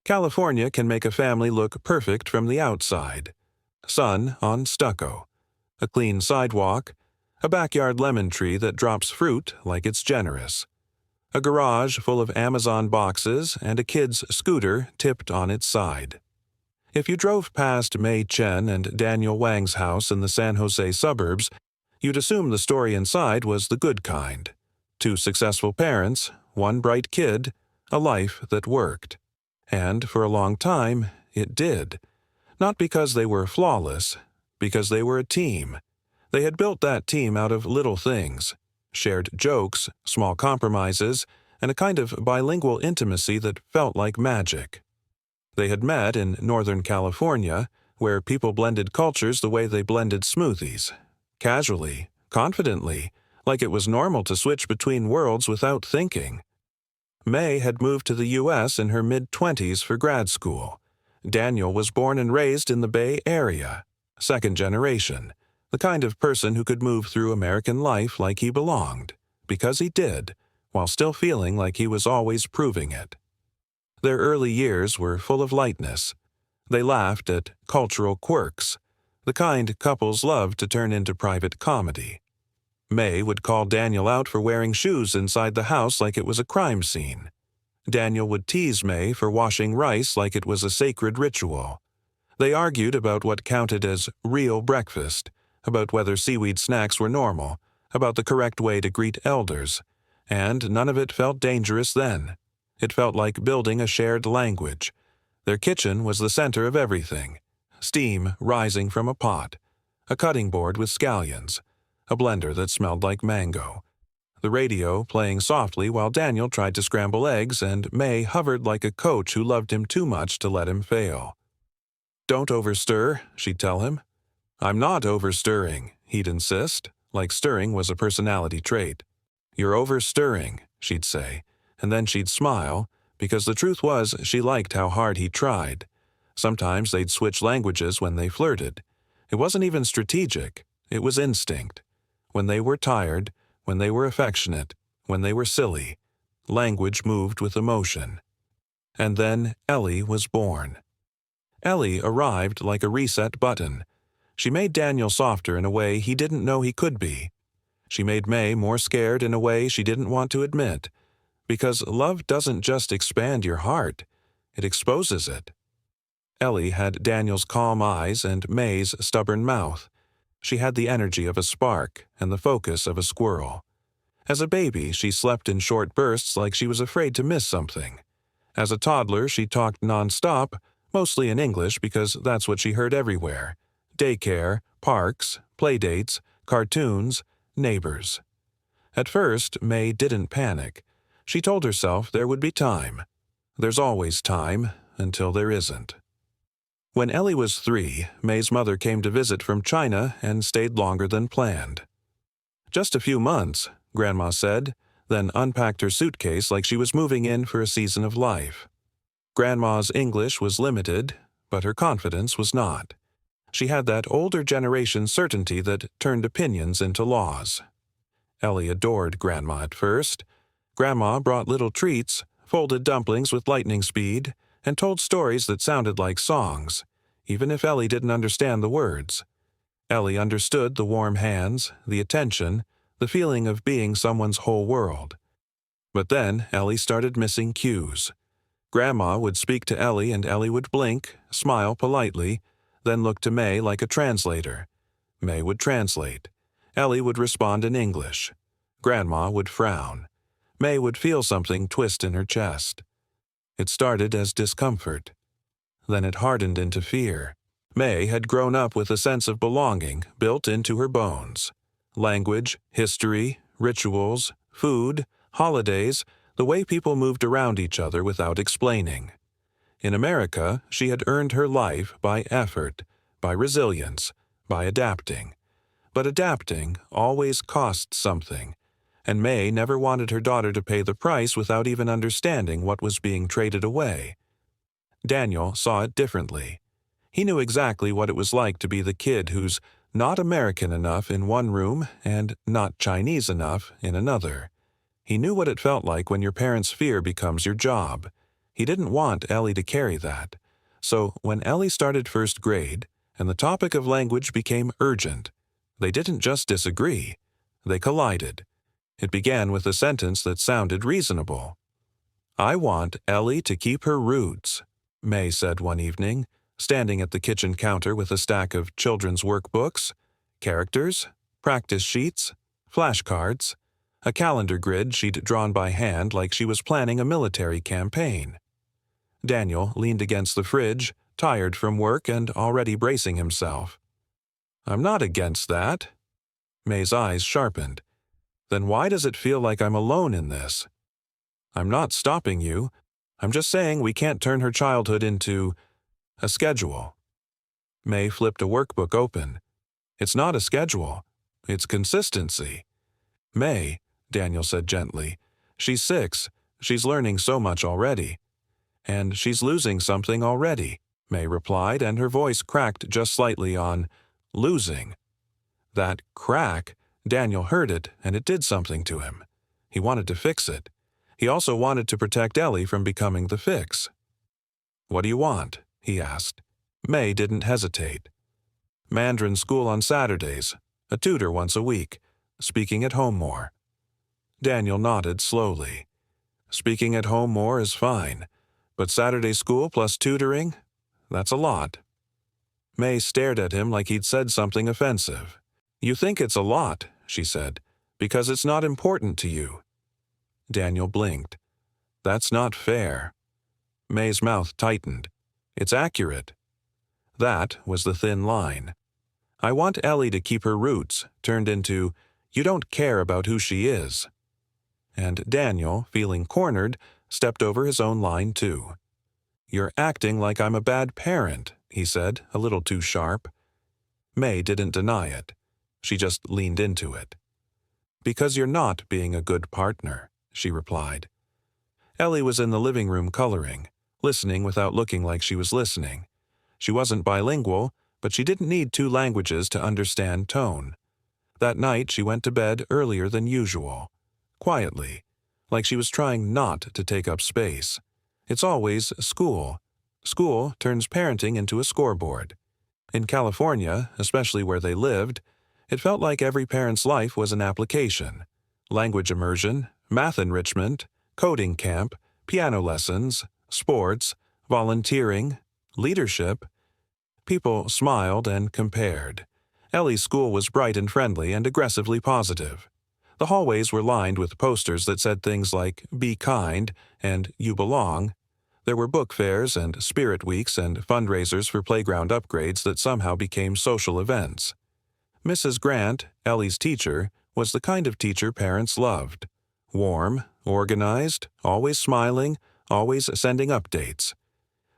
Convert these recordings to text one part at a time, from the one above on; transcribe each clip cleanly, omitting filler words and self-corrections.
California can make a family look perfect from the outside. Sun on stucco, a clean sidewalk, a backyard lemon tree that drops fruit like it's generous, a garage full of Amazon boxes, and a kid's scooter tipped on its side. If you drove past Mei Chen and Daniel Wang's house in the San Jose suburbs, you'd assume the story inside was the good kind. 2 successful parents, 1 bright kid, a life that worked. And for a long time, it did. Not because they were flawless, because they were a team. They had built that team out of little things, shared jokes, small compromises, and a kind of bilingual intimacy that felt like magic. They had met in Northern California, where people blended cultures the way they blended smoothies, casually, confidently, like it was normal to switch between worlds without thinking. Mei had moved to the U.S. in her mid-20s for grad school. Daniel was born and raised in the Bay Area, second generation, the kind of person who could move through American life like he belonged, because he did, while still feeling like he was always proving it. Their early years were full of lightness. They laughed at cultural quirks, the kind couples love to turn into private comedy. Mei would call Daniel out for wearing shoes inside the house like it was a crime scene. Daniel would tease Mei for washing rice like it was a sacred ritual. They argued about what counted as real breakfast, about whether seaweed snacks were normal, about the correct way to greet elders, and none of it felt dangerous then. It felt like building a shared language. Their kitchen was the center of everything. Steam rising from a pot, a cutting board with scallions, a blender that smelled like mango, the radio playing softly while Daniel tried to scramble eggs and Mei hovered like a coach who loved him too much to let him fail. "Don't overstir," she'd tell him. "I'm not overstirring," he'd insist, like stirring was a personality trait. "You're overstirring," she'd say, and then she'd smile, because the truth was she liked how hard he tried. Sometimes they'd switch languages when they flirted. It wasn't even strategic, it was instinct. When they were tired, when they were affectionate, when they were silly, language moved with emotion. And then Ellie was born. Ellie arrived like a reset button. She made Daniel softer in a way he didn't know he could be. She made Mei more scared in a way she didn't want to admit. Because love doesn't just expand your heart, it exposes it. Ellie had Daniel's calm eyes and Mei's stubborn mouth. She had the energy of a spark and the focus of a squirrel. As a baby, she slept in short bursts like she was afraid to miss something. As a toddler, she talked nonstop, mostly in English because that's what she heard everywhere. Daycare, parks, playdates, cartoons, neighbors. At first, Mei didn't panic. She told herself there would be time. There's always time, until there isn't. When Ellie was 3, Mei's mother came to visit from China and stayed longer than planned. "Just a few months," Grandma said, then unpacked her suitcase like she was moving in for a season of life. Grandma's English was limited, but her confidence was not. She had that older generation certainty that turned opinions into laws. Ellie adored Grandma at first. Grandma brought little treats, folded dumplings with lightning speed, and told stories that sounded like songs, even if Ellie didn't understand the words. Ellie understood the warm hands, the attention, the feeling of being someone's whole world. But then Ellie started missing cues. Grandma would speak to Ellie and Ellie would blink, smile politely, then look to Mei like a translator. Mei would translate. Ellie would respond in English. Grandma would frown. Mei would feel something twist in her chest. It started as discomfort. Then it hardened into fear. Mei had grown up with a sense of belonging built into her bones. Language, history, rituals, food, holidays, the way people moved around each other without explaining. In America, she had earned her life by effort, by resilience, by adapting. But adapting always cost something, and Mei never wanted her daughter to pay the price without even understanding what was being traded away. Daniel saw it differently. He knew exactly what it was like to be the kid who's not American enough in one room and not Chinese enough in another. He knew what it felt like when your parents' fear becomes your job. He didn't want Ellie to carry that. So when Ellie started first grade and the topic of language became urgent, they didn't just disagree, they collided. It began with a sentence that sounded reasonable. "I want Ellie to keep her roots," May said one evening, standing at the kitchen counter with a stack of children's workbooks, characters, practice sheets, flashcards, a calendar grid she'd drawn by hand like she was planning a military campaign. Daniel leaned against the fridge, tired from work and already bracing himself. "I'm not against that." May's eyes sharpened. "Then why does it feel like I'm alone in this?" "I'm not stopping you. I'm just saying we can't turn her childhood into a schedule." May flipped a workbook open. "It's not a schedule. It's consistency." "May," Daniel said gently, "she's 6. She's learning so much already." "And she's losing something already," May replied, and her voice cracked just slightly on losing. That crack, Daniel heard it, and it did something to him. He wanted to fix it. He also wanted to protect Ellie from becoming the fix. "What do you want?" he asked. May didn't hesitate. "Mandarin school on Saturdays, a tutor once a week, speaking at home more." Daniel nodded slowly. "Speaking at home more is fine, but Saturday school plus tutoring? That's a lot." May stared at him like he'd said something offensive. "You think it's a lot," she said, "because it's not important to you." Daniel blinked. "That's not fair." May's mouth tightened. "It's accurate." That was the thin line. "I want Ellie to keep her roots," turned into, "You don't care about who she is." And Daniel, feeling cornered, stepped over his own line too. "You're acting like I'm a bad parent," he said, a little too sharp. May didn't deny it. She just leaned into it. "Because you're not being a good partner," she replied. Ellie was in the living room coloring, listening without looking like she was listening. She wasn't bilingual, but she didn't need 2 languages to understand tone. That night she went to bed earlier than usual. Quietly, like she was trying not to take up space. It's always school. School turns parenting into a scoreboard. In California, especially where they lived, it felt like every parent's life was an application. Language immersion, math enrichment, coding camp, piano lessons, sports, volunteering, leadership. People smiled and compared. Ellie's school was bright and friendly and aggressively positive. The hallways were lined with posters that said things like "Be kind" and "You belong." There were book fairs and spirit weeks and fundraisers for playground upgrades that somehow became social events. Mrs. Grant, Ellie's teacher, was the kind of teacher parents loved. Warm, organized, always smiling, always sending updates.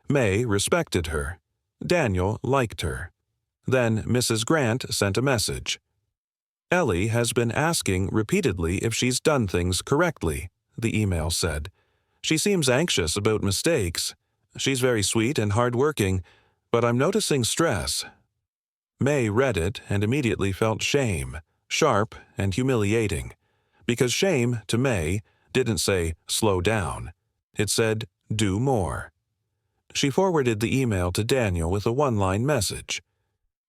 May respected her. Daniel liked her. Then Mrs. Grant sent a message. "Ellie has been asking repeatedly if she's done things correctly," the email said. "She seems anxious about mistakes. She's very sweet and hardworking, but I'm noticing stress." May read it and immediately felt shame, sharp and humiliating. Because shame, to May, didn't say, "slow down." It said, "do more." She forwarded the email to Daniel with a one-line message.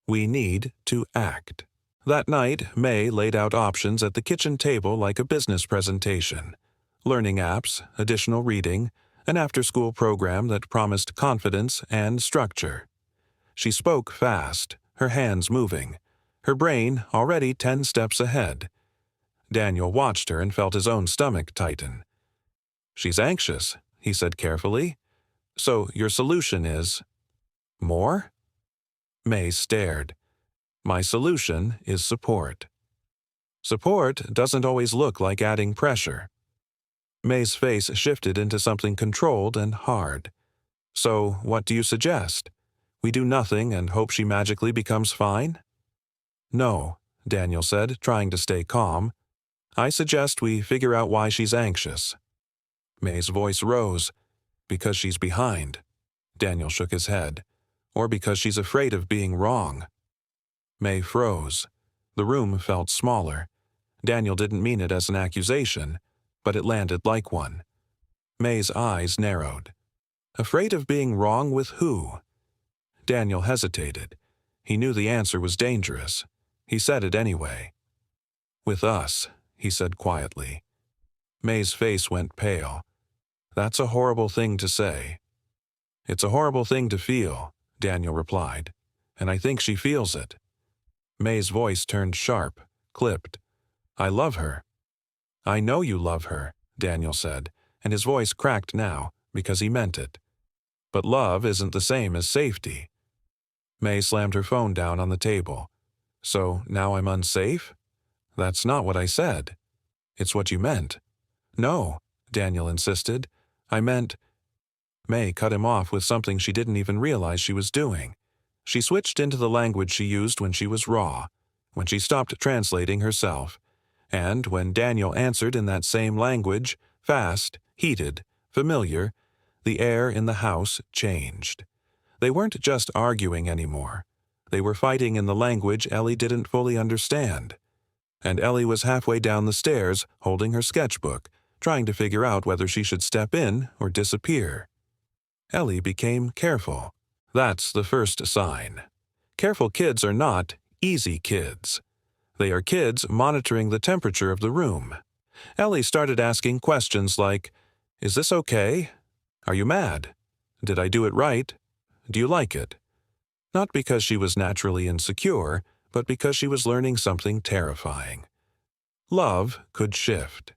"We need to act." That night, May laid out options at the kitchen table like a business presentation. Learning apps, additional reading, an after-school program that promised confidence and structure. She spoke fast, her hands moving, her brain already 10 steps ahead. Daniel watched her and felt his own stomach tighten. "She's anxious," he said carefully. "So your solution is more?" May stared. "My solution is support." "Support doesn't always look like adding pressure." May's face shifted into something controlled and hard. "So what do you suggest? We do nothing and hope she magically becomes fine?" "No," Daniel said, trying to stay calm. "I suggest we figure out why she's anxious." May's voice rose. "Because she's behind." Daniel shook his head. "Or because she's afraid of being wrong." May froze. The room felt smaller. Daniel didn't mean it as an accusation, but it landed like one. May's eyes narrowed. Afraid of being wrong with who? Daniel hesitated. He knew the answer was dangerous. He said it anyway. With us, he said quietly. May's face went pale. That's a horrible thing to say. It's a horrible thing to feel, Daniel replied, and I think she feels it. May's voice turned sharp, clipped. I love her. I know you love her, Daniel said, and his voice cracked now because he meant it. But love isn't the same as safety. May slammed her phone down on the table. So now I'm unsafe? That's not what I said. It's what you meant. No, Daniel insisted. I meant… May cut him off with something she didn't even realize she was doing. She switched into the language she used when she was raw, when she stopped translating herself, and when Daniel answered in that same language, fast, heated, familiar, the air in the house changed. They weren't just arguing anymore. They were fighting in the language Ellie didn't fully understand. And Ellie was halfway down the stairs, holding her sketchbook, trying to figure out whether she should step in or disappear. Ellie became careful. That's the first sign. Careful kids are not easy kids. They are kids monitoring the temperature of the room. Ellie started asking questions like, is this okay? Are you mad? Did I do it right? Do you like it? Not because she was naturally insecure, but because she was learning something terrifying. Love could shift.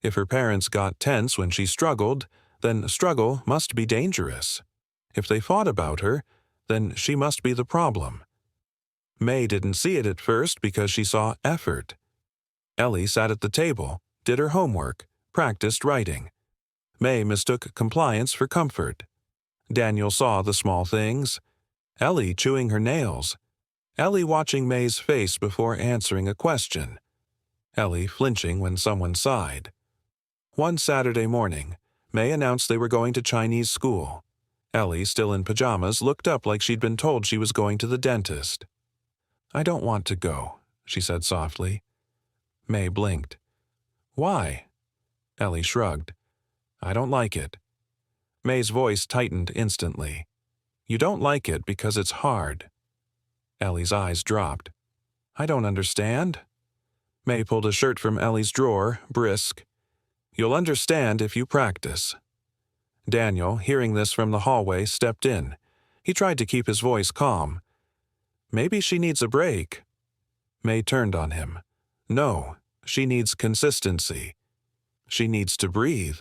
If her parents got tense when she struggled, then struggle must be dangerous. If they fought about her, then she must be the problem. May didn't see it at first because she saw effort. Ellie sat at the table, did her homework, practiced writing. May mistook compliance for comfort. Daniel saw the small things. Ellie chewing her nails. Ellie watching May's face before answering a question. Ellie flinching when someone sighed. One Saturday morning, May announced they were going to Chinese school. Ellie, still in pajamas, looked up like she'd been told she was going to the dentist. I don't want to go, she said softly. May blinked. Why? Ellie shrugged. I don't like it. May's voice tightened instantly. You don't like it because it's hard. Ellie's eyes dropped. I don't understand. May pulled a shirt from Ellie's drawer, brisk. You'll understand if you practice. Daniel, hearing this from the hallway, stepped in. He tried to keep his voice calm. Maybe she needs a break. May turned on him. No, she needs consistency. She needs to breathe.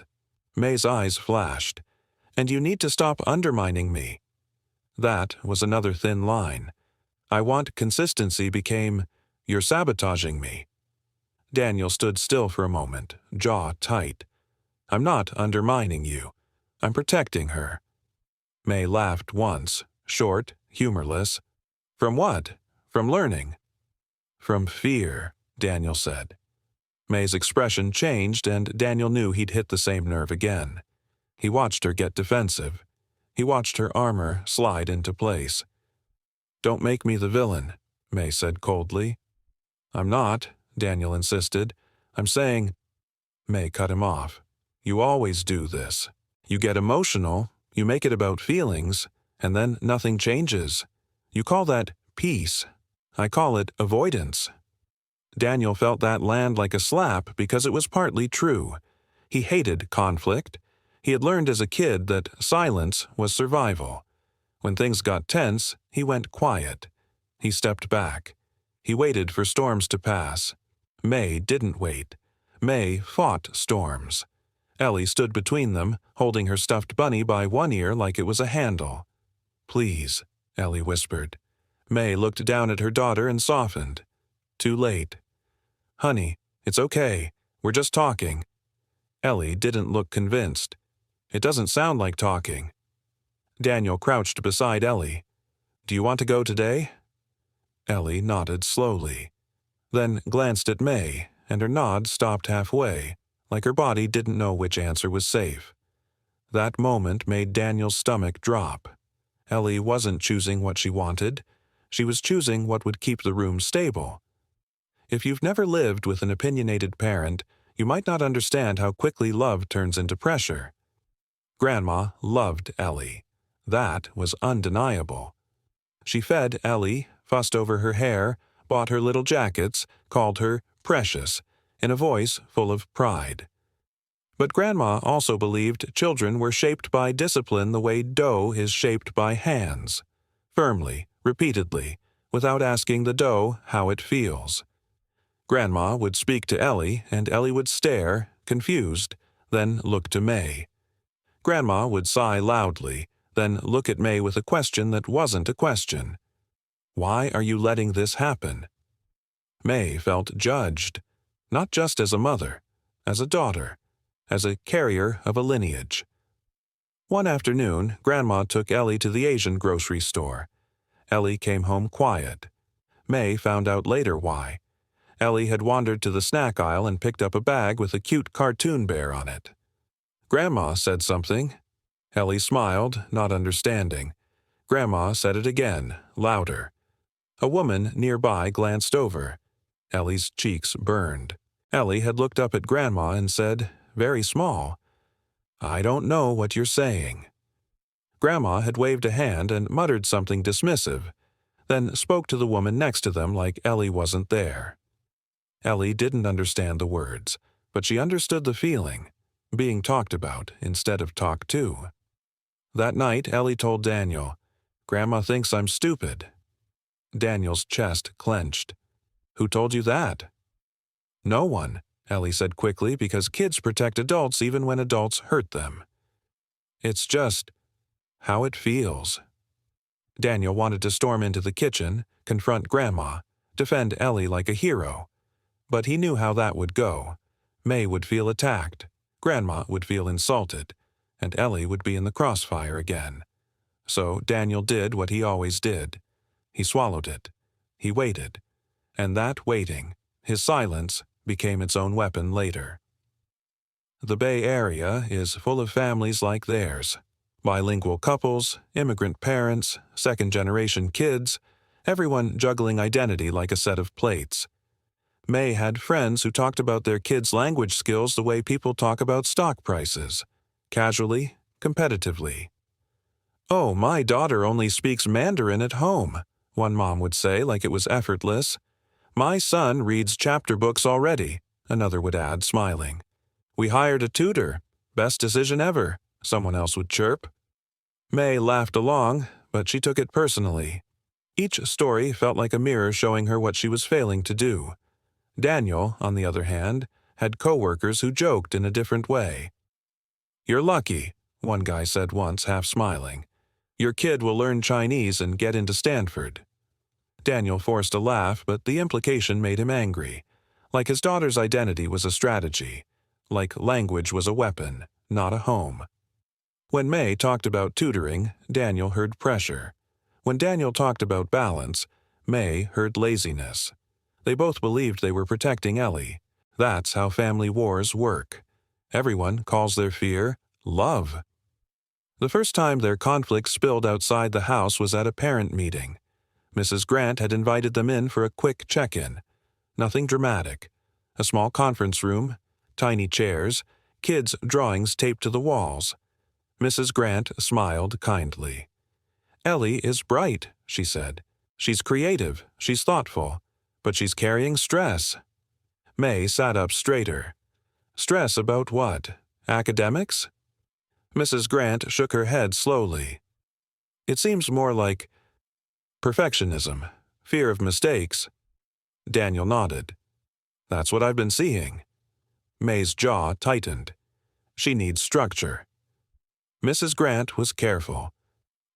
May's eyes flashed. And you need to stop undermining me. That was another thin line. I want consistency became, you're sabotaging me. Daniel stood still for a moment, jaw tight. I'm not undermining you. I'm protecting her. May laughed once, short, humorless. From what? From learning. From fear, Daniel said. May's expression changed, and Daniel knew he'd hit the same nerve again. He watched her get defensive. He watched her armor slide into place. Don't make me the villain, May said coldly. I'm not, Daniel insisted. I'm saying… May cut him off. You always do this. You get emotional, you make it about feelings, and then nothing changes. You call that peace. I call it avoidance. Daniel felt that land like a slap because it was partly true. He hated conflict. He had learned as a kid that silence was survival. When things got tense, he went quiet. He stepped back. He waited for storms to pass. May didn't wait. May fought storms. Ellie stood between them, holding her stuffed bunny by one ear like it was a handle. Please, Ellie whispered. May looked down at her daughter and softened. Too late. Honey, it's okay. We're just talking. Ellie didn't look convinced. It doesn't sound like talking. Daniel crouched beside Ellie. Do you want to go today? Ellie nodded slowly, then glanced at May, and her nod stopped halfway, like her body didn't know which answer was safe. That moment made Daniel's stomach drop. Ellie wasn't choosing what she wanted. She was choosing what would keep the room stable. If you've never lived with an opinionated parent, you might not understand how quickly love turns into pressure. Grandma loved Ellie. That was undeniable. She fed Ellie, fussed over her hair, bought her little jackets, called her precious, in a voice full of pride. But Grandma also believed children were shaped by discipline the way dough is shaped by hands, firmly, repeatedly, without asking the dough how it feels. Grandma would speak to Ellie, and Ellie would stare, confused, then look to May. Grandma would sigh loudly, then look at May with a question that wasn't a question. Why are you letting this happen? May felt judged, not just as a mother, as a daughter, as a carrier of a lineage. One afternoon, Grandma took Ellie to the Asian grocery store. Ellie came home quiet. May found out later why. Ellie had wandered to the snack aisle and picked up a bag with a cute cartoon bear on it. Grandma said something. Ellie smiled, not understanding. Grandma said it again, louder. A woman nearby glanced over. Ellie's cheeks burned. Ellie had looked up at Grandma and said, very small, "I don't know what you're saying." Grandma had waved a hand and muttered something dismissive, then spoke to the woman next to them like Ellie wasn't there. Ellie didn't understand the words, but she understood the feeling, being talked about instead of talked to. That night, Ellie told Daniel, "Grandma thinks I'm stupid." Daniel's chest clenched. "Who told you that?" "No one," Ellie said quickly, because kids protect adults even when adults hurt them. "It's just how it feels." Daniel wanted to storm into the kitchen, confront Grandma, defend Ellie like a hero. But he knew how that would go. May would feel attacked, Grandma would feel insulted, and Ellie would be in the crossfire again. So Daniel did what he always did. He swallowed it. He waited. And that waiting, his silence, became its own weapon later. The Bay Area is full of families like theirs. Bilingual couples, immigrant parents, second-generation kids, everyone juggling identity like a set of plates. May had friends who talked about their kids' language skills the way people talk about stock prices, casually, competitively. "Oh, my daughter only speaks Mandarin at home," one mom would say like it was effortless. "My son reads chapter books already," another would add, smiling. "We hired a tutor. Best decision ever," someone else would chirp. May laughed along, but she took it personally. Each story felt like a mirror showing her what she was failing to do. Daniel, on the other hand, had coworkers who joked in a different way. "You're lucky," one guy said once, half smiling. "Your kid will learn Chinese and get into Stanford." Daniel forced a laugh, but the implication made him angry. Like his daughter's identity was a strategy. Like language was a weapon, not a home. When May talked about tutoring, Daniel heard pressure. When Daniel talked about balance, May heard laziness. They both believed they were protecting Ellie. That's how family wars work. Everyone calls their fear love. The first time their conflict spilled outside the house was at a parent meeting. Mrs. Grant had invited them in for a quick check-in. Nothing dramatic. A small conference room, tiny chairs, kids' drawings taped to the walls. Mrs. Grant smiled kindly. "Ellie is bright," she said. "She's creative, she's thoughtful, but she's carrying stress." May sat up straighter. "Stress about what? Academics?" Mrs. Grant shook her head slowly. "It seems more like perfectionism, fear of mistakes." Daniel nodded. "That's what I've been seeing." May's jaw tightened. "She needs structure." Mrs. Grant was careful.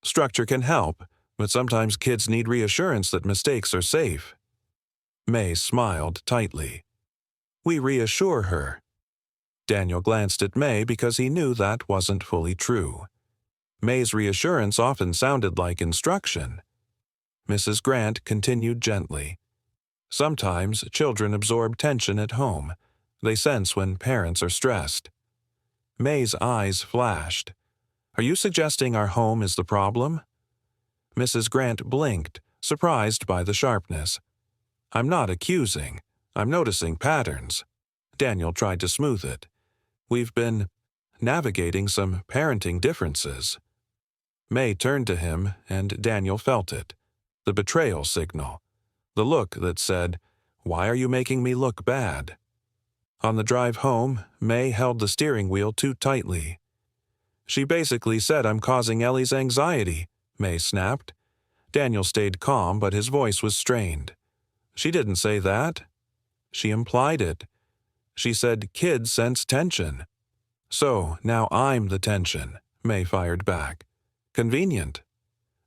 "Structure can help, but sometimes kids need reassurance that mistakes are safe." May smiled tightly. "We reassure her." Daniel glanced at May because he knew that wasn't fully true. May's reassurance often sounded like instruction. Mrs. Grant continued gently. "Sometimes children absorb tension at home. They sense when parents are stressed." May's eyes flashed. "Are you suggesting our home is the problem?" Mrs. Grant blinked, surprised by the sharpness. "I'm not accusing. I'm noticing patterns." Daniel tried to smooth it. "We've been navigating some parenting differences. May turned to him, and Daniel felt it. The betrayal signal. The look that said, "Why are you making me look bad?" On the drive home, May held the steering wheel too tightly. "She basically said I'm causing Ellie's anxiety," May snapped. Daniel stayed calm, but his voice was strained. "She didn't say that." "She implied it. She said kids sense tension." "So, now I'm the tension," May fired back. "Convenient."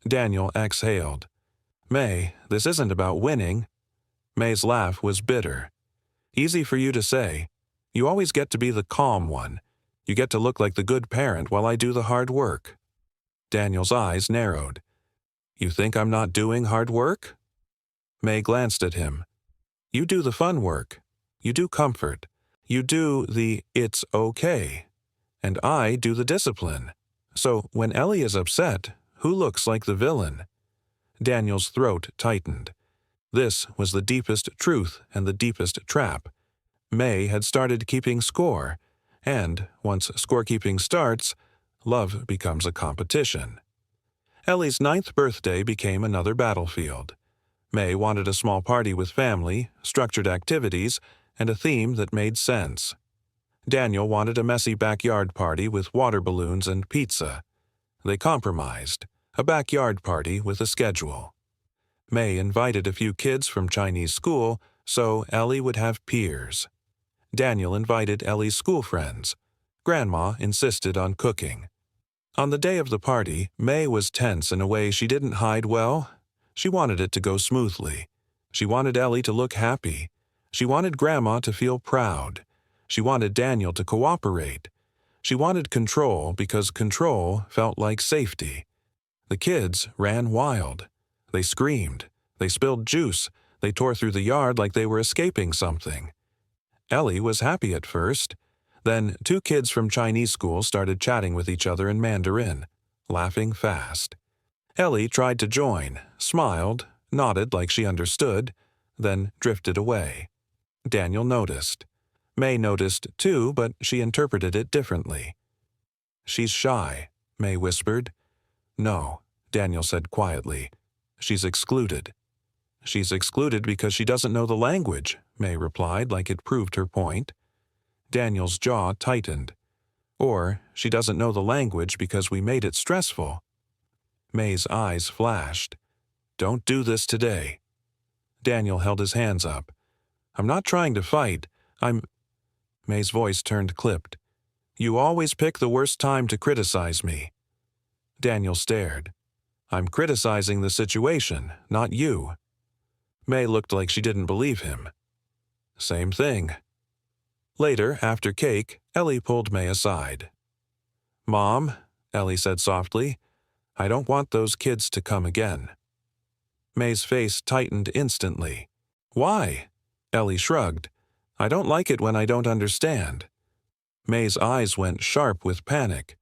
Daniel exhaled. "May, this isn't about winning." May's laugh was bitter. "Easy for you to say. You always get to be the calm one. You get to look like the good parent while I do the hard work." Daniel's eyes narrowed. "You think I'm not doing hard work?" May glanced at him. "You do the fun work. You do comfort. You do the 'it's okay.' And I do the discipline. So when Ellie is upset, who looks like the villain?" Daniel's throat tightened. This was the deepest truth and the deepest trap. May had started keeping score, and once scorekeeping starts, love becomes a competition. Ellie's 9th birthday became another battlefield. May wanted a small party with family, structured activities, and a theme that made sense. Daniel wanted a messy backyard party with water balloons and pizza. They compromised, a backyard party with a schedule. May invited a few kids from Chinese school, so Ellie would have peers. Daniel invited Ellie's school friends. Grandma insisted on cooking. On the day of the party, May was tense in a way she didn't hide well. She wanted it to go smoothly. She wanted Ellie to look happy. She wanted Grandma to feel proud. She wanted Daniel to cooperate. She wanted control because control felt like safety. The kids ran wild. They screamed. They spilled juice. They tore through the yard like they were escaping something. Ellie was happy at first. Then 2 kids from Chinese school started chatting with each other in Mandarin, laughing fast. Ellie tried to join, smiled, nodded like she understood, then drifted away. Daniel noticed. May noticed too, but she interpreted it differently. "She's shy," May whispered. "No," Daniel said quietly. "She's excluded." "She's excluded because she doesn't know the language," May replied like it proved her point. Daniel's jaw tightened. "Or she doesn't know the language because we made it stressful." May's eyes flashed. "Don't do this today." Daniel held his hands up. "I'm not trying to fight. May's voice turned clipped. "You always pick the worst time to criticize me." Daniel stared. "I'm criticizing the situation, not you." May looked like she didn't believe him. "Same thing." Later, after cake, Ellie pulled May aside. "Mom," Ellie said softly, "I don't want those kids to come again." May's face tightened instantly. "Why?" Ellie shrugged. "I don't like it when I don't understand." May's eyes went sharp with panic.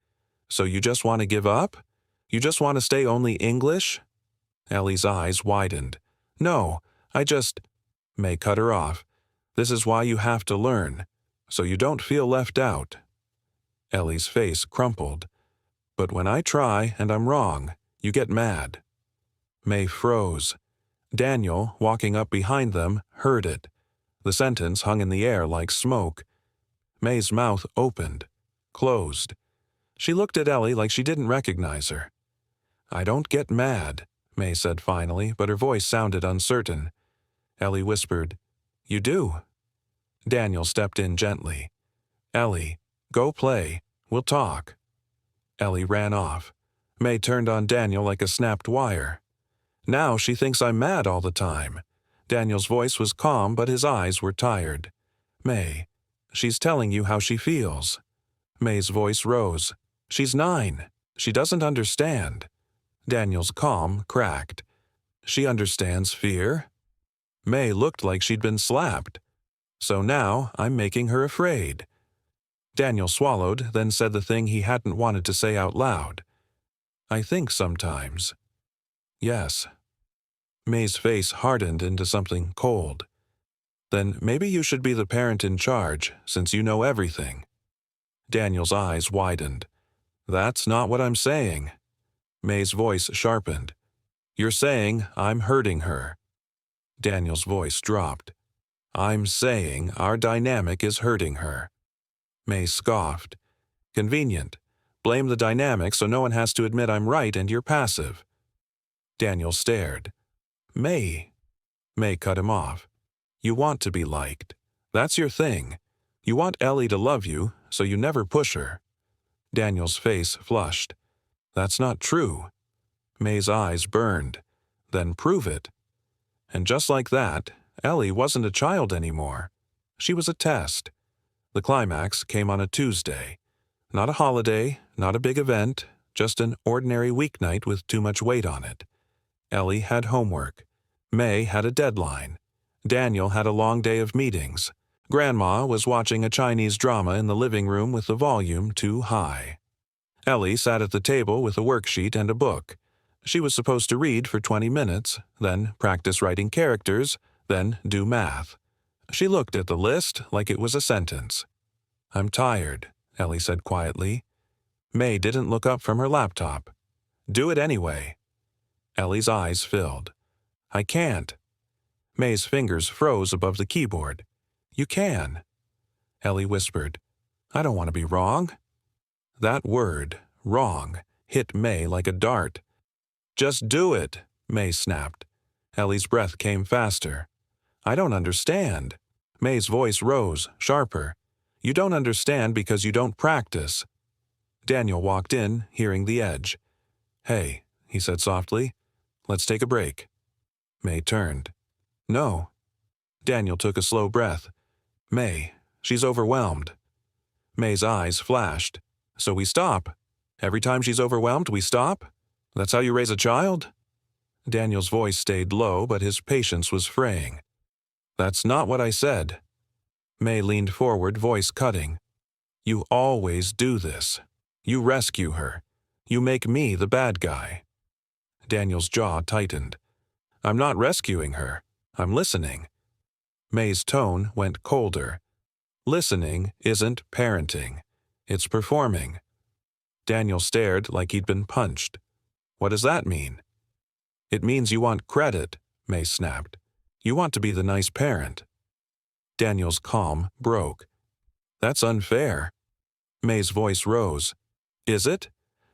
"So you just want to give up? You just want to stay only English?" Ellie's eyes widened. "No, I just—" May cut her off. "This is why you have to learn, so you don't feel left out." Ellie's face crumpled. "But when I try and I'm wrong, you get mad." May froze. Daniel, walking up behind them, heard it. The sentence hung in the air like smoke. May's mouth opened, closed. She looked at Ellie like she didn't recognize her. "I don't get mad," May said finally, but her voice sounded uncertain. Ellie whispered, "You do." Daniel stepped in gently. "Ellie, go play. We'll talk." Ellie ran off. May turned on Daniel like a snapped wire. "Now she thinks I'm mad all the time." Daniel's voice was calm, but his eyes were tired. "May, she's telling you how she feels." May's voice rose. "She's 9. She doesn't understand." Daniel's calm cracked. "She understands fear?" May looked like she'd been slapped. "So now I'm making her afraid." Daniel swallowed, then said the thing he hadn't wanted to say out loud. "I think sometimes." "Yes." May's face hardened into something cold. "Then maybe you should be the parent in charge, since you know everything." Daniel's eyes widened. That's not what I'm saying. May's voice sharpened. You're saying I'm hurting her. Daniel's voice dropped. I'm saying our dynamic is hurting her. May scoffed. Convenient. Blame the dynamic so no one has to admit I'm right and you're passive. Daniel stared. May. May cut him off. You want to be liked. That's your thing. You want Ellie to love you, so you never push her. Daniel's face flushed. That's not true. May's eyes burned. Then prove it. And just like that, Ellie wasn't a child anymore. She was a test. The climax came on a Tuesday. Not a holiday, not a big event, just an ordinary weeknight with too much weight on it. Ellie had homework. May had a deadline. Daniel had a long day of meetings. Grandma was watching a Chinese drama in the living room with the volume too high. Ellie sat at the table with a worksheet and a book. She was supposed to read for 20 minutes, then practice writing characters, then do math. She looked at the list like it was a sentence. I'm tired, Ellie said quietly. May didn't look up from her laptop. Do it anyway. Ellie's eyes filled. I can't. May's fingers froze above the keyboard. You can. Ellie whispered. I don't want to be wrong. That word, wrong, hit May like a dart. Just do it, May snapped. Ellie's breath came faster. I don't understand. May's voice rose, sharper. You don't understand because you don't practice. Daniel walked in, hearing the edge. Hey, he said softly. Let's take a break. May turned. No. Daniel took a slow breath. May, she's overwhelmed. May's eyes flashed. So we stop. Every time she's overwhelmed, we stop? That's how you raise a child? Daniel's voice stayed low, but his patience was fraying. That's not what I said. May leaned forward, voice cutting. You always do this. You rescue her. You make me the bad guy. Daniel's jaw tightened. I'm not rescuing her. I'm listening. May's tone went colder. Listening isn't parenting. It's performing. Daniel stared like he'd been punched. What does that mean? It means you want credit, May snapped. You want to be the nice parent. Daniel's calm broke. That's unfair. May's voice rose. Is it?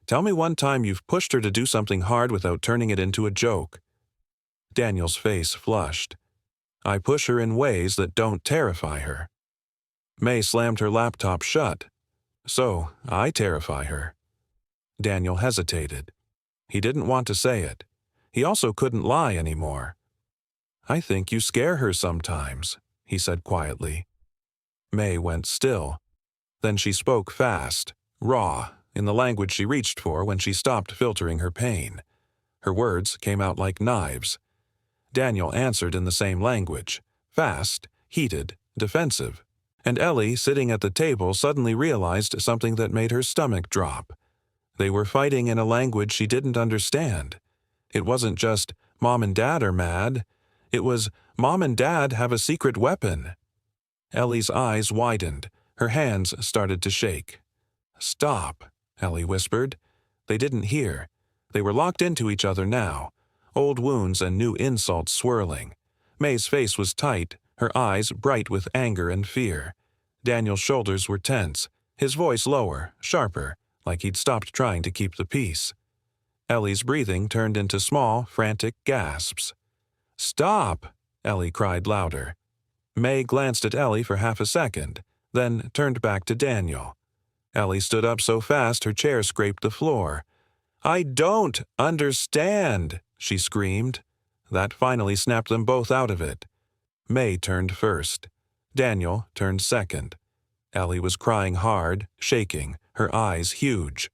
Tell me one time you've pushed her to do something hard without turning it into a joke. Daniel's face flushed. I push her in ways that don't terrify her. May slammed her laptop shut. So, I terrify her. Daniel hesitated. He didn't want to say it. He also couldn't lie anymore. I think you scare her sometimes, he said quietly. May went still. Then she spoke fast, raw, in the language she reached for when she stopped filtering her pain. Her words came out like knives. Daniel answered in the same language, fast, heated, defensive. And Ellie, sitting at the table, suddenly realized something that made her stomach drop. They were fighting in a language she didn't understand. It wasn't just, Mom and Dad are mad. It was, Mom and Dad have a secret weapon. Ellie's eyes widened. Her hands started to shake. Stop, Ellie whispered. They didn't hear. They were locked into each other now, old wounds and new insults swirling. May's face was tight, her eyes bright with anger and fear. Daniel's shoulders were tense, his voice lower, sharper, like he'd stopped trying to keep the peace. Ellie's breathing turned into small, frantic gasps. Stop! Ellie cried louder. May glanced at Ellie for half a second, then turned back to Daniel. Ellie stood up so fast her chair scraped the floor. I don't understand, she screamed. That finally snapped them both out of it. May turned first. Daniel turned second. Ellie was crying hard, shaking, her eyes huge.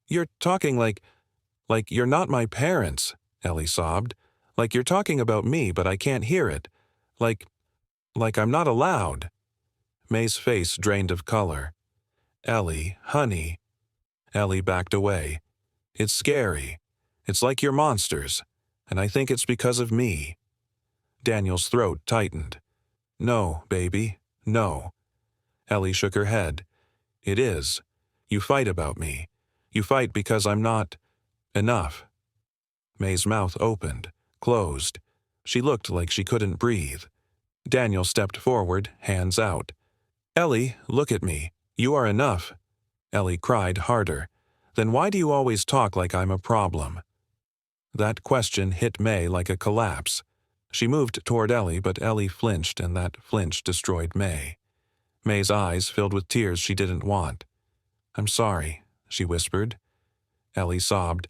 You're talking like you're not my parents, Ellie sobbed. Like you're talking about me, but I can't hear it. Like I'm not allowed. May's face drained of color. Ellie, honey. Ellie backed away. It's scary. It's like you're monsters, and I think it's because of me. Daniel's throat tightened. No, baby, no. Ellie shook her head. It is. You fight about me. You fight because I'm not enough. May's mouth opened, closed. She looked like she couldn't breathe. Daniel stepped forward, hands out. Ellie, look at me. You are enough. Ellie cried harder. Then why do you always talk like I'm a problem? That question hit May like a collapse. She moved toward Ellie, but Ellie flinched, and that flinch destroyed May. May's eyes filled with tears she didn't want. I'm sorry, she whispered. Ellie sobbed.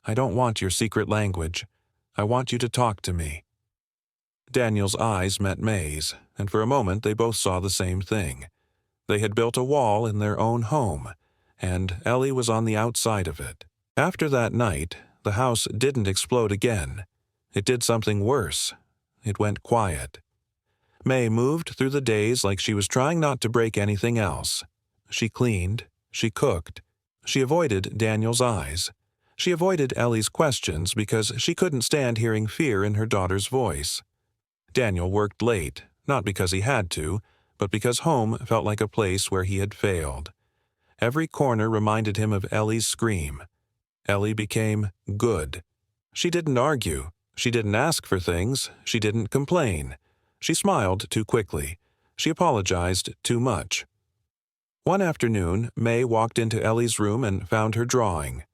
I don't want your secret language. I want you to talk to me. Daniel's eyes met May's, and for a moment they both saw the same thing. They had built a wall in their own home, and Ellie was on the outside of it. After that night, the house didn't explode again. It did something worse. It went quiet. May moved through the days like she was trying not to break anything else. She cleaned. She cooked. She avoided Daniel's eyes. She avoided Ellie's questions because she couldn't stand hearing fear in her daughter's voice. Daniel worked late, not because he had to, but because home felt like a place where he had failed. Every corner reminded him of Ellie's scream. Ellie became good. She didn't argue. She didn't ask for things. She didn't complain. She smiled too quickly. She apologized too much. One afternoon, May walked into Ellie's room and found her drawing.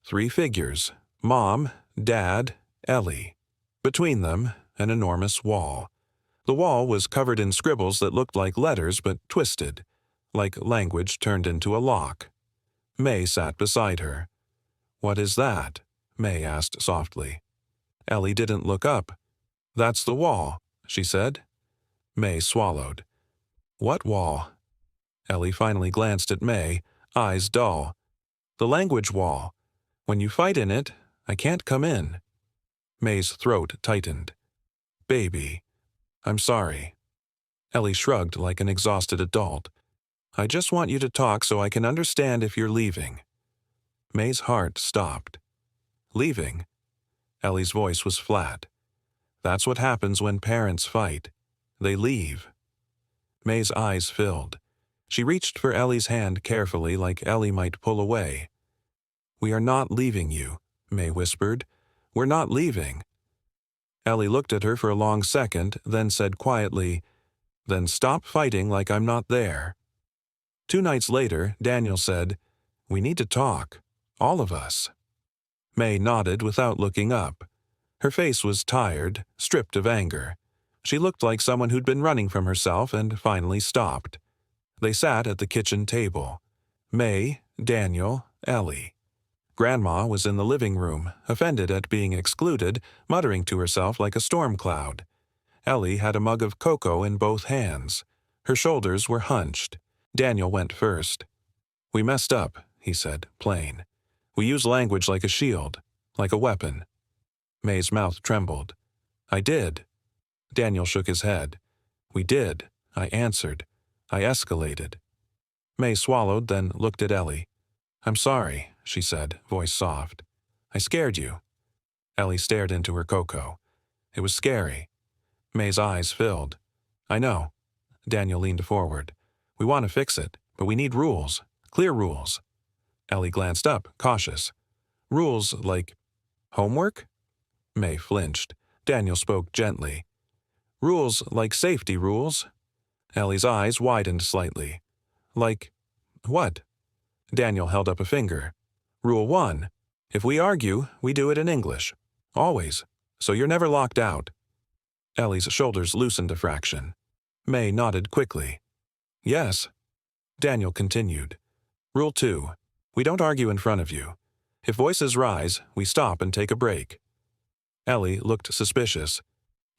3 figures: Mom, Dad, Ellie. Between them, an enormous wall. The wall was covered in scribbles that looked like letters but twisted, like language turned into a lock. May sat beside her. What is that? May asked softly. Ellie didn't look up. That's the wall, she said. May swallowed. What wall? Ellie finally glanced at May, eyes dull. The language wall. When you fight in it, I can't come in. May's throat tightened. Baby. I'm sorry. Ellie shrugged like an exhausted adult. I just want you to talk so I can understand if you're leaving. May's heart stopped. Leaving? Ellie's voice was flat. That's what happens when parents fight. They leave. May's eyes filled. She reached for Ellie's hand carefully, like Ellie might pull away. We are not leaving you, May whispered. We're not leaving. Ellie looked at her for a long second, then said quietly, Then stop fighting like I'm not there. 2 nights later, Daniel said, We need to talk. All of us. May nodded without looking up. Her face was tired, stripped of anger. She looked like someone who'd been running from herself and finally stopped. They sat at the kitchen table. May, Daniel, Ellie. Grandma was in the living room, offended at being excluded, muttering to herself like a storm cloud. Ellie had a mug of cocoa in both hands. Her shoulders were hunched. Daniel went first. We messed up, he said, plain. We use language like a shield, like a weapon. May's mouth trembled. I did. Daniel shook his head. We did, I answered. I escalated. May swallowed, then looked at Ellie. I'm sorry, she said, voice soft. I scared you. Ellie stared into her cocoa. It was scary. May's eyes filled. I know. Daniel leaned forward. We want to fix it, but we need rules. Clear rules. Ellie glanced up, cautious. Rules like homework? May flinched. Daniel spoke gently. Rules like safety rules. Ellie's eyes widened slightly. Like what? Daniel held up a finger. Rule 1. If we argue, we do it in English. Always. So you're never locked out. Ellie's shoulders loosened a fraction. May nodded quickly. Yes. Daniel continued. Rule 2. We don't argue in front of you. If voices rise, we stop and take a break. Ellie looked suspicious.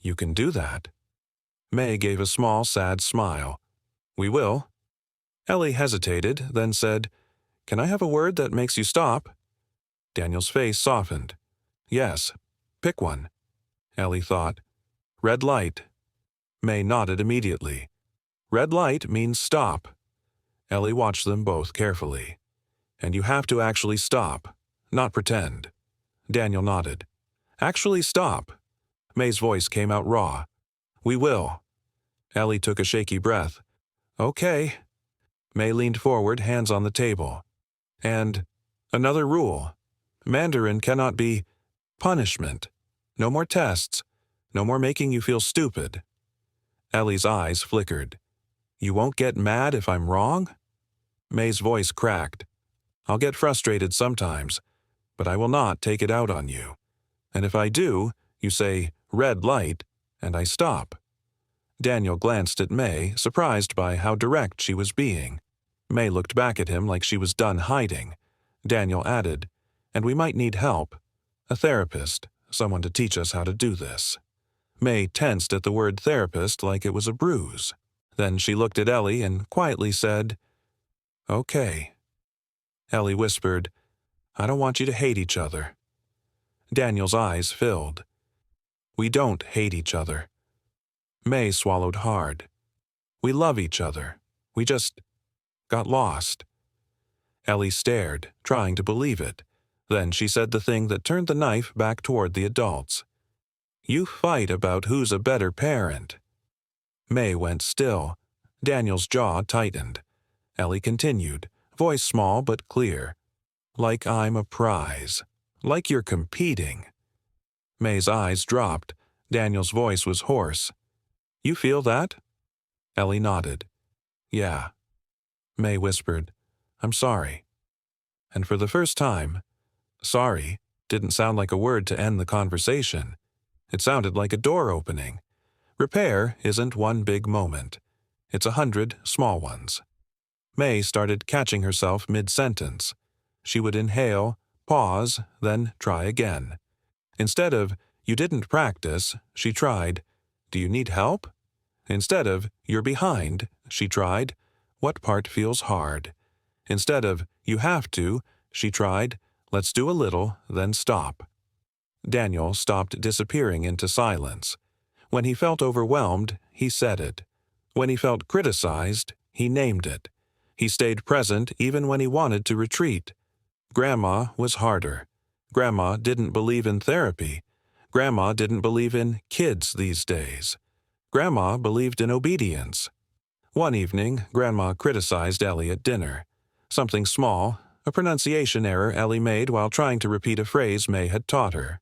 You can do that. May gave a small, sad smile. We will. Ellie hesitated, then said, Can I have a word that makes you stop? Daniel's face softened. Yes. Pick one. Ellie thought. Red light. May nodded immediately. Red light means stop. Ellie watched them both carefully. And you have to actually stop, not pretend. Daniel nodded. Actually stop. May's voice came out raw. We will. Ellie took a shaky breath. Okay. May leaned forward, hands on the table. And another rule. Mandarin cannot be punishment. No more tests. No more making you feel stupid. Ellie's eyes flickered. You won't get mad if I'm wrong? May's voice cracked. I'll get frustrated sometimes, but I will not take it out on you. And if I do, you say, red light, and I stop. Daniel glanced at May, surprised by how direct she was being. May looked back at him like she was done hiding. Daniel added, and we might need help. A therapist, someone to teach us how to do this. May tensed at the word therapist like it was a bruise. Then she looked at Ellie and quietly said, Okay. Ellie whispered, I don't want you to hate each other. Daniel's eyes filled. We don't hate each other. May swallowed hard. We love each other. We just got lost. Ellie stared, trying to believe it. Then she said the thing that turned the knife back toward the adults. You fight about who's a better parent. May went still. Daniel's jaw tightened. Ellie continued, voice small but clear. Like I'm a prize. Like you're competing. May's eyes dropped. Daniel's voice was hoarse. You feel that? Ellie nodded. Yeah. May whispered, I'm sorry. And for the first time, sorry didn't sound like a word to end the conversation. It sounded like a door opening. Repair isn't one big moment. It's 100 small ones. May started catching herself mid-sentence. She would inhale, pause, then try again. Instead of, you didn't practice, she tried, do you need help? Instead of, you're behind, she tried, what part feels hard? Instead of, you have to, she tried, let's do a little, then stop. Daniel stopped disappearing into silence. When he felt overwhelmed, he said it. When he felt criticized, he named it. He stayed present even when he wanted to retreat. Grandma was harder. Grandma didn't believe in therapy. Grandma didn't believe in kids these days. Grandma believed in obedience. One evening, Grandma criticized Ellie at dinner. Something small, a pronunciation error Ellie made while trying to repeat a phrase May had taught her.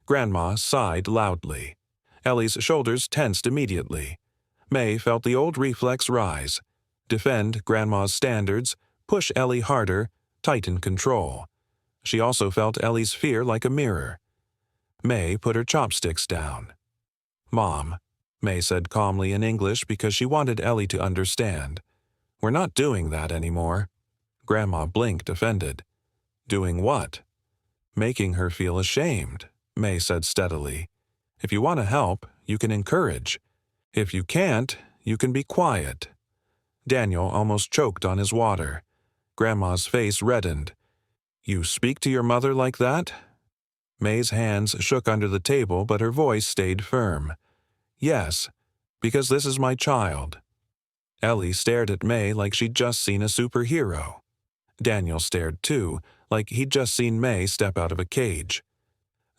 Grandma sighed loudly. Ellie's shoulders tensed immediately. May felt the old reflex rise. Defend Grandma's standards, push Ellie harder, tighten control. She also felt Ellie's fear like a mirror. May put her chopsticks down. Mom, May said calmly in English because she wanted Ellie to understand. We're not doing that anymore. Grandma blinked, offended. Doing what? Making her feel ashamed, May said steadily. If you want to help, you can encourage. If you can't, you can be quiet. Daniel almost choked on his water. Grandma's face reddened. You speak to your mother like that? May's hands shook under the table, but her voice stayed firm. Yes, because this is my child. Ellie stared at May like she'd just seen a superhero. Daniel stared too, like he'd just seen May step out of a cage.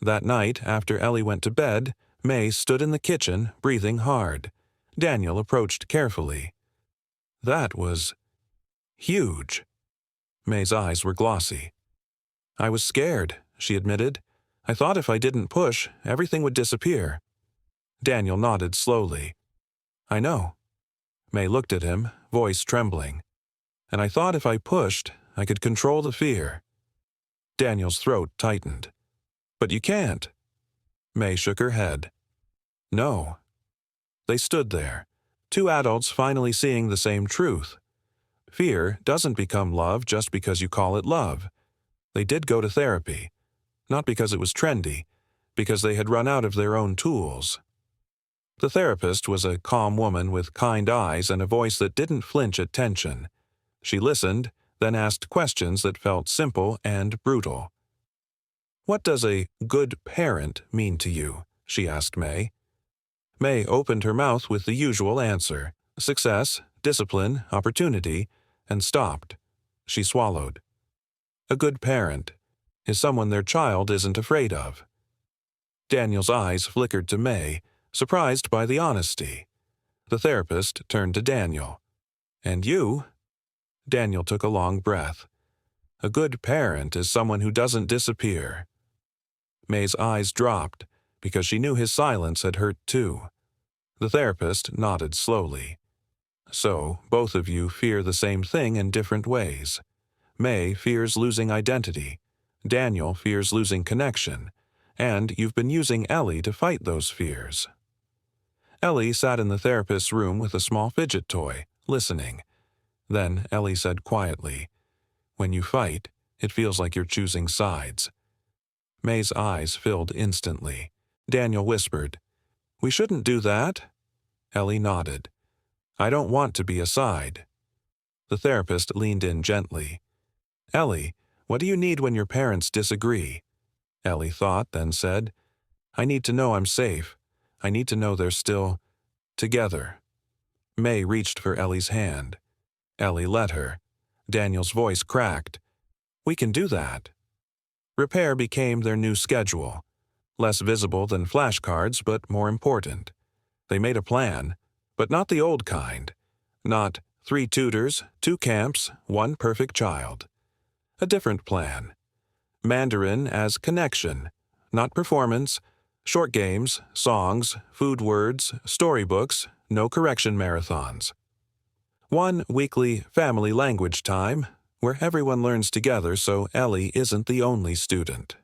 That night, after Ellie went to bed, May stood in the kitchen, breathing hard. Daniel approached carefully. That was huge. May's eyes were glossy. I was scared, she admitted. I thought if I didn't push, everything would disappear. Daniel nodded slowly. I know. May looked at him, voice trembling. And I thought if I pushed, I could control the fear. Daniel's throat tightened. But you can't. May shook her head. No. They stood there, two adults finally seeing the same truth. Fear doesn't become love just because you call it love. They did go to therapy, not because it was trendy, because they had run out of their own tools. The therapist was a calm woman with kind eyes and a voice that didn't flinch at tension. She listened, then asked questions that felt simple and brutal. What does a good parent mean to you? She asked May. May opened her mouth with the usual answer, success, discipline, opportunity, and stopped. She swallowed. A good parent is someone their child isn't afraid of. Daniel's eyes flickered to May, surprised by the honesty. The therapist turned to Daniel. And you? Daniel took a long breath. A good parent is someone who doesn't disappear. May's eyes dropped because she knew his silence had hurt too. The therapist nodded slowly. So, both of you fear the same thing in different ways. May fears losing identity. Daniel fears losing connection. And you've been using Ellie to fight those fears. Ellie sat in the therapist's room with a small fidget toy, listening. Then Ellie said quietly, "When you fight, it feels like you're choosing sides." May's eyes filled instantly. Daniel whispered, "We shouldn't do that." Ellie nodded. "I don't want to be a side." The therapist leaned in gently. "Ellie, what do you need when your parents disagree?" Ellie thought, then said, "I need to know I'm safe. I need to know they're still together." May reached for Ellie's hand. Ellie let her. Daniel's voice cracked. "We can do that." Repair became their new schedule. Less visible than flashcards, but more important. They made a plan, but not the old kind. Not 3 tutors, 2 camps, 1 perfect child. A different plan. Mandarin as connection, not performance. Short games, songs, food words, storybooks, no correction marathons. 1 weekly family language time, where everyone learns together so Ellie isn't the only student.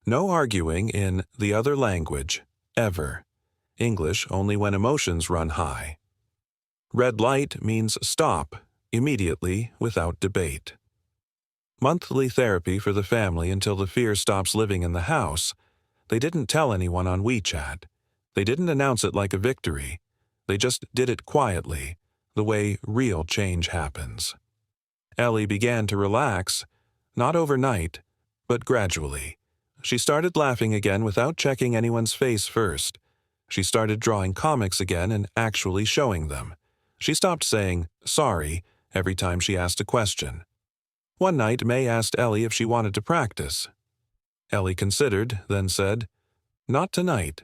No arguing in the other language, ever. English only when emotions run high. Red light means stop, immediately, without debate. Monthly therapy for the family until the fear stops living in the house. They didn't tell anyone on WeChat. They didn't announce it like a victory. They just did it quietly, the way real change happens. Ellie began to relax, not overnight, but gradually. She started laughing again without checking anyone's face first. She started drawing comics again and actually showing them. She stopped saying, "sorry," every time she asked a question. One night, May asked Ellie if she wanted to practice. Ellie considered, then said, "Not tonight."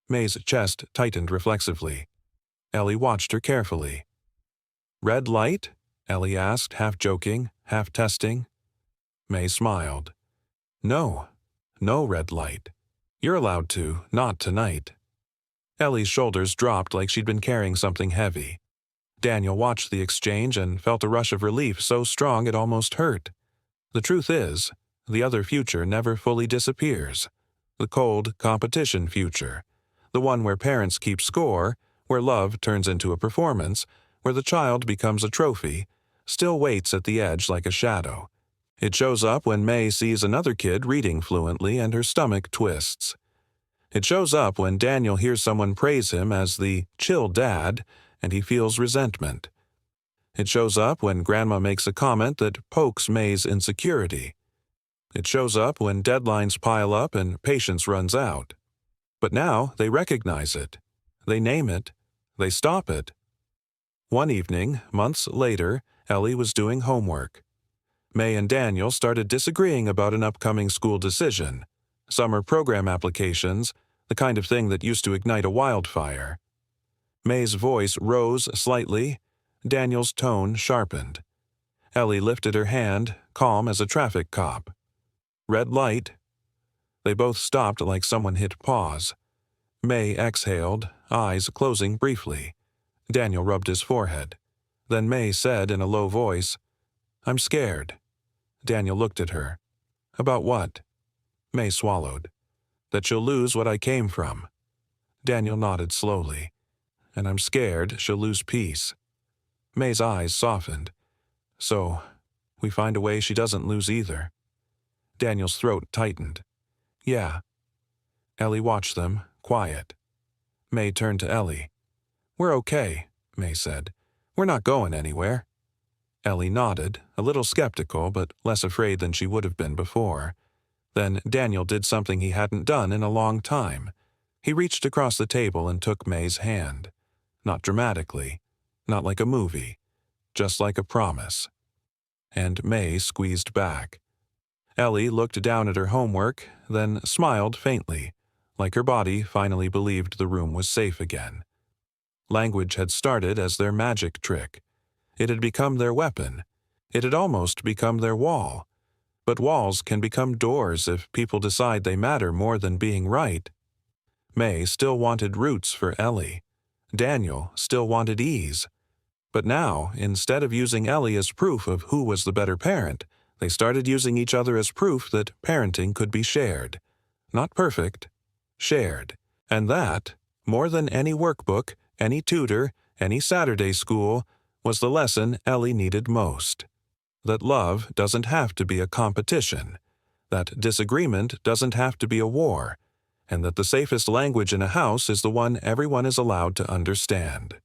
May's chest tightened reflexively. Ellie watched her carefully. "Red light?" Ellie asked, half joking, half testing. May smiled. "No, no red light. You're allowed to, not tonight." Ellie's shoulders dropped like she'd been carrying something heavy. Daniel watched the exchange and felt a rush of relief so strong it almost hurt. The truth is, the other future never fully disappears. The cold competition future. The one where parents keep score, where love turns into a performance, where the child becomes a trophy, still waits at the edge like a shadow. It shows up when May sees another kid reading fluently and her stomach twists. It shows up when Daniel hears someone praise him as the chill dad and he feels resentment. It shows up when Grandma makes a comment that pokes May's insecurity. It shows up when deadlines pile up and patience runs out. But now they recognize it. They name it. They stop it. One evening, months later, Ellie was doing homework. May and Daniel started disagreeing about an upcoming school decision. Summer program applications, the kind of thing that used to ignite a wildfire. May's voice rose slightly. Daniel's tone sharpened. Ellie lifted her hand, calm as a traffic cop. "Red light." They both stopped like someone hit pause. May exhaled, eyes closing briefly. Daniel rubbed his forehead. Then May said in a low voice, "I'm scared." Daniel looked at her. "About what?" May swallowed. "That she'll lose what I came from." Daniel nodded slowly. "And I'm scared she'll lose peace." May's eyes softened. "So, we find a way she doesn't lose either." Daniel's throat tightened. "Yeah." Ellie watched them, quiet. May turned to Ellie. "We're okay," May said. "We're not going anywhere." Ellie nodded, a little skeptical but less afraid than she would have been before. Then Daniel did something he hadn't done in a long time. He reached across the table and took May's hand. Not dramatically, not like a movie, just like a promise. And May squeezed back. Ellie looked down at her homework, then smiled faintly, like her body finally believed the room was safe again. Language had started as their magic trick. It had become their weapon. It had almost become their wall. But walls can become doors if people decide they matter more than being right. May still wanted roots for Ellie. Daniel still wanted ease. But now, instead of using Ellie as proof of who was the better parent, they started using each other as proof that parenting could be shared. Not perfect, shared. And that, more than any workbook, any tutor, any Saturday school, was the lesson Ellie needed most. That love doesn't have to be a competition. That disagreement doesn't have to be a war. And that the safest language in a house is the one everyone is allowed to understand.